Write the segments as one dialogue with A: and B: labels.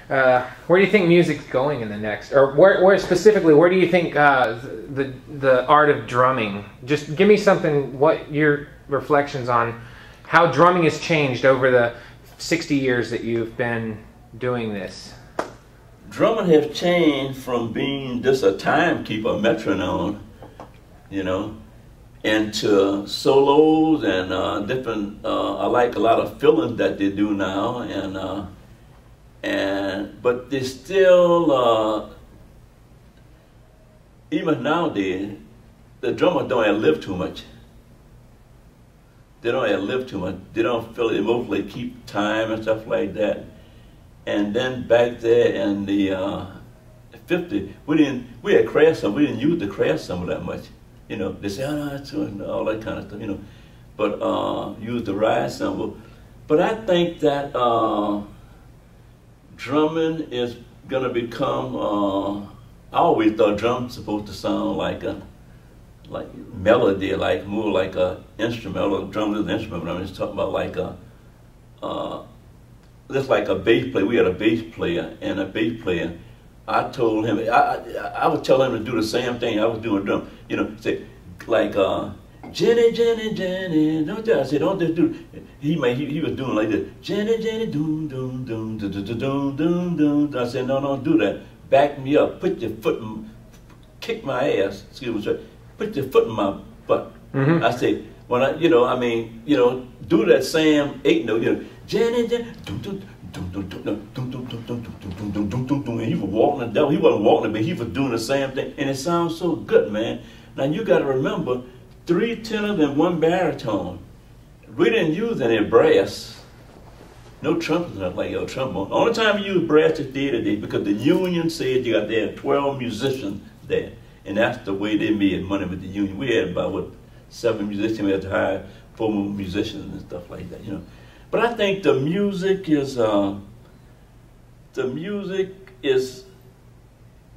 A: Where do you think music's going in the next, or where specifically? Where do you think the art of drumming? Just give me something. What your reflections on how drumming has changed over the 60 years that you've been doing this?
B: Drumming has changed from being just a timekeeper, metronome, you know, into solos and different. I like a lot of fillings that they do now, but they still even nowadays the drummers don't live too much. They don't live too much. They don't feel emotionally keep time and stuff like that. And then back there in the 50s, we had crash cymbal. We didn't use the crash cymbal that much. You know, they say, oh no, that's all that kind of stuff, you know. But use the ride cymbal. But I think that drumming is gonna become. I always thought drums supposed to sound like melody, like more like a instrumental. Drum is an instrument, but I'm just talking about like just like a bass player. We had a bass player, and a bass player. I told him, I would tell him to do the same thing I was doing drum. You know, say like Jenny, Jenny, Jenny. Don't I said don't just do. He was doing like this. Jenny, Jenny, doom, doom, doom, doom, doom, doom, doom, doom. I said no, don't do that. Back me up. Put your foot, kick my ass. Excuse me. Put your foot in my butt. Mm-hmm. I say, when I, do that same eight note, Jenny, Jenny, and he was walking the devil. He wasn't walking it, but he was doing the same thing, and it sounds so good, man. Now you got to remember, 3 tenors and 1 baritone. We didn't use any brass. No trumpets, not like your trombone. The only time we use brass is today because the union said you got to have 12 musicians there. And that's the way they made money with the union. We had about 7 musicians. We had to hire 4 more musicians and stuff like that, But I think the music is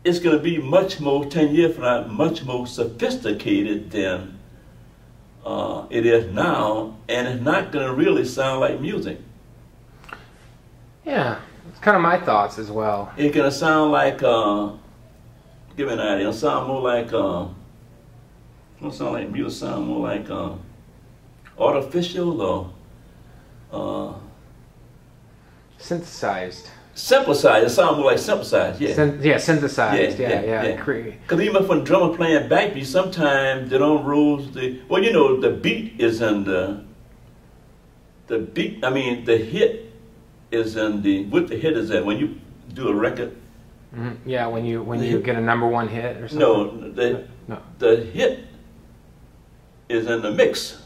B: it's going to be much more 10 years from now, much more sophisticated than it is now, and it's not going to really sound like music.
A: Yeah, it's kind of my thoughts as well.
B: It's going to sound like. Give me an idea. It'll sound more like, don't sound like music, sound more like artificial or
A: synthesized.
B: Synthesized. It sounds more like synthesized, yeah.
A: Synthesized, yeah.
B: Because even when drummer playing backbeat, sometimes they don't rules the beat is in the hit is in what the hit is at when you do a record.
A: Mm-hmm. Yeah, when you get a #1 hit or something.
B: No, the hit is in the mix.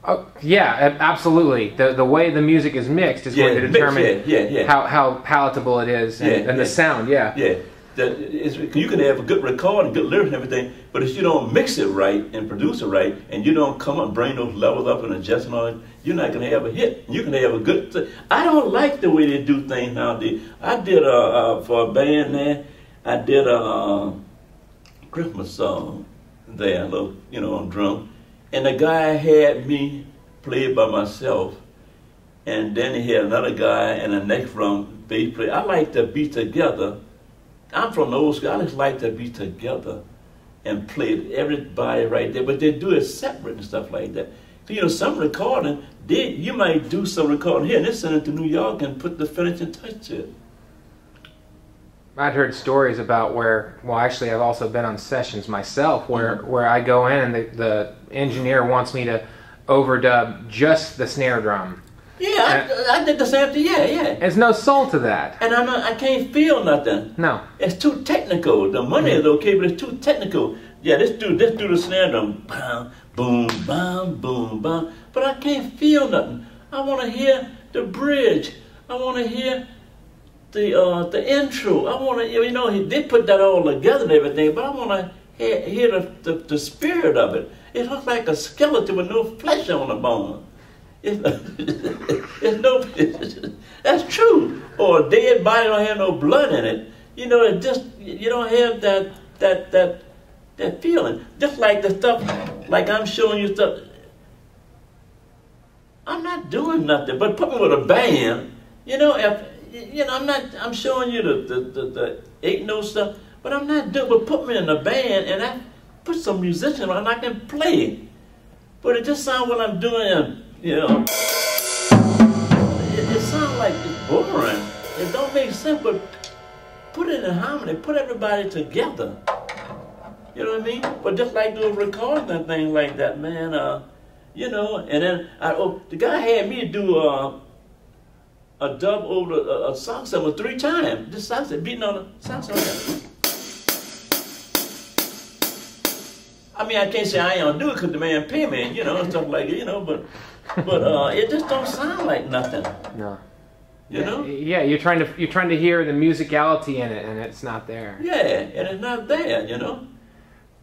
A: Oh, yeah, absolutely. The way the music is mixed is going to determine how palatable it is and the sound. Yeah.
B: You can have a good recording, good lyrics and everything, but if you don't mix it right and produce it right, and you don't come up and bring those levels up and adjust and all that, you're not going to have a hit. You can have a good thing. I don't like the way they do things nowadays. I did for a band there, I did a Christmas song there, on drum, and the guy had me play it by myself, and then he had another guy and the next drum bass player. I like to be together. I'm from the old school. I just like to be together and play everybody right there, but they do it separate and stuff like that. Some recording, you might do some recording here and then send it to New York and put the finishing touch to it.
A: I'd heard stories about actually I've also been on sessions myself where I go in and the engineer wants me to overdub just the snare drum.
B: Yeah, I did the same thing. Yeah.
A: There's no soul to that.
B: And I can't feel nothing.
A: No.
B: It's too technical. The money is okay, but it's too technical. Yeah, let's do the snare drum. Bam, boom, bam, boom, bam. But I can't feel nothing. I want to hear the bridge. I want to hear the intro. I want to, he did put that all together and everything, but I want to hear the spirit of it. It looks like a skeleton with no flesh on the bone. That's true. Or a dead body don't have no blood in it. You don't have that feeling. Just like the stuff, like I'm showing you stuff. I'm not doing nothing, but put me with a band. If I'm showing you the 8-note stuff, but I'm not doing, but put me in a band and I put some musician on and I can play. But it just sounds when I'm doing, it sounds like it's boring. It don't make sense, but put it in harmony, put everybody together. You know what I mean? But just like doing recording and things like that, man, and then the guy had me do a dub over a song cymbal 3 times. Just salsa, beating on the song cymbal. I mean, I can't say I ain't gonna do it because the man pay me, and stuff like it, but it just don't sound like nothing.
A: No.
B: You know?
A: Yeah, you're trying to hear the musicality in it, and it's not there.
B: Yeah, and it's not there,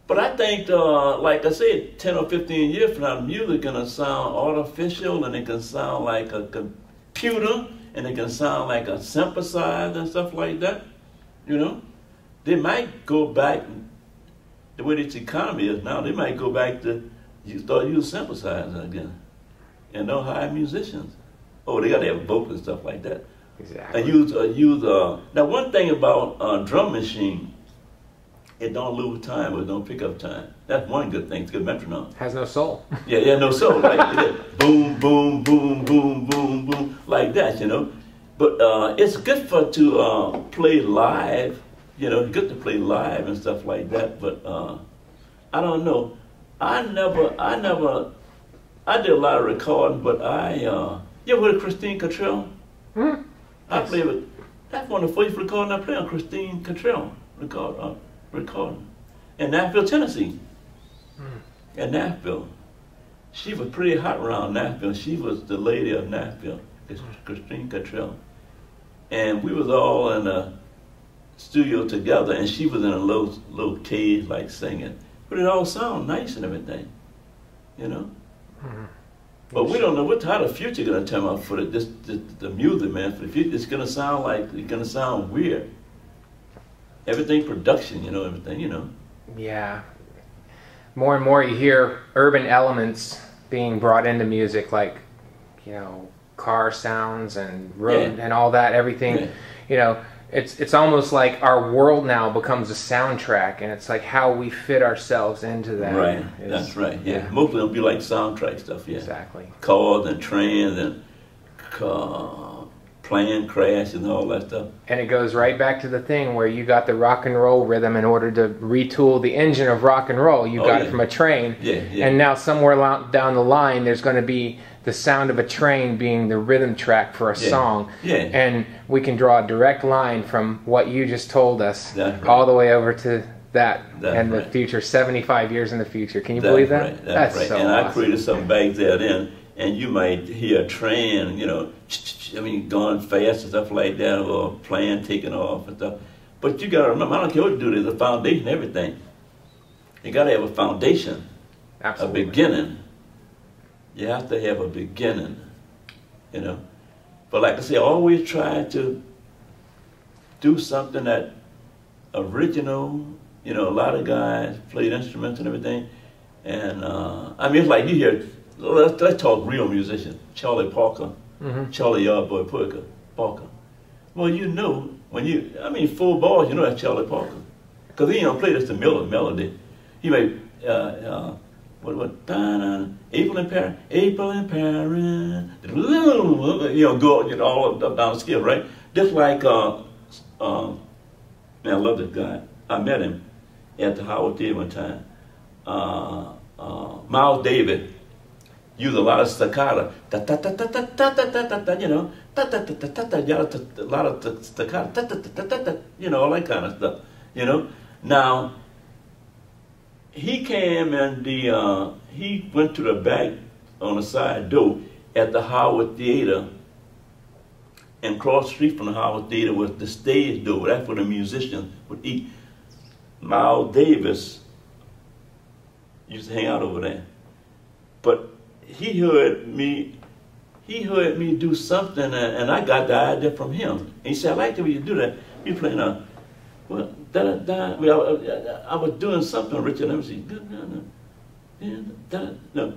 B: But I think, like I said, 10 or 15 years from now, music gonna sound artificial, and it can sound like a computer, and it can sound like a synthesizer and stuff like that. They might go back. The way this economy is now, they might go back to start using synthesizers again, and don't hire musicians. Oh, they got to have vocals and stuff like that.
A: Exactly.
B: And now one thing about drum machine, it don't lose time, but it don't pick up time. That's one good thing. It's a good metronome.
A: Has no soul.
B: Yeah, no soul. Like boom, boom, boom, boom, boom, boom, like that, But it's good to play live. Good to play live and stuff like that. But I don't know. I did a lot of recording, but you ever heard of Christine Cottrell? I played with. That's one of the first recordings I played on. Christine Cottrell recording in Nashville, Tennessee. In Nashville, she was pretty hot around Nashville. She was the lady of Nashville, Christine Cottrell, and we was all in a studio together, and she was in a little cage, like singing. But it all sounded nice and everything, But we don't know how the future gonna turn out for the music, man. For the future, it's gonna sound weird. Everything production, everything.
A: Yeah. More and more you hear urban elements being brought into music, like, car sounds and road and all that, everything.
B: Yeah.
A: It's almost like our world now becomes a soundtrack, and it's like how we fit ourselves into that.
B: Right, that's right. Yeah, mostly it'll be like soundtrack stuff. Yeah,
A: exactly.
B: Cars and trains and plane crash and all that stuff.
A: And it goes right back to the thing where you got the rock and roll rhythm in order to retool the engine of rock and roll. You got it from a train.
B: Yeah.
A: And now somewhere down the line, there's going to be the sound of a train being the rhythm track for a song.
B: Yeah.
A: And we can draw a direct line from what you just told us all the way over to that and the future, 75 years in the future. Can you believe that?
B: Right. That's right. So and awesome. I created something back there then, and you might hear a train, going fast and stuff like that, or a plane taking off and stuff. But you got to remember, I don't care what you do, there's a foundation, everything. You got to have a foundation,
A: Absolutely.
B: A beginning. You have to have a beginning, But like I say, I always try to do something that original. A lot of guys played instruments and everything. And it's like you hear, let's talk real musicians. Charlie Parker, Charlie Yardboy Parker. Well, when full bars, that's Charlie Parker. Because he don't play just the melody. He may, April in Paris, go all up down the scale, right? Just like, man, I love this guy. I met him at the Howard Theater one time. Miles Davis used a lot of staccato, a lot of staccato, all that kind of stuff, Now, he came and he went to the back on the side door at the Howard Theater, and across the street from the Howard Theater was the stage door. That's where the musicians would eat. Miles Davis used to hang out over there, but he heard me do something, and I got the idea from him. And he said, "I like the way you do that. You playing a." Well, I was doing something, Richard. Let me see. No.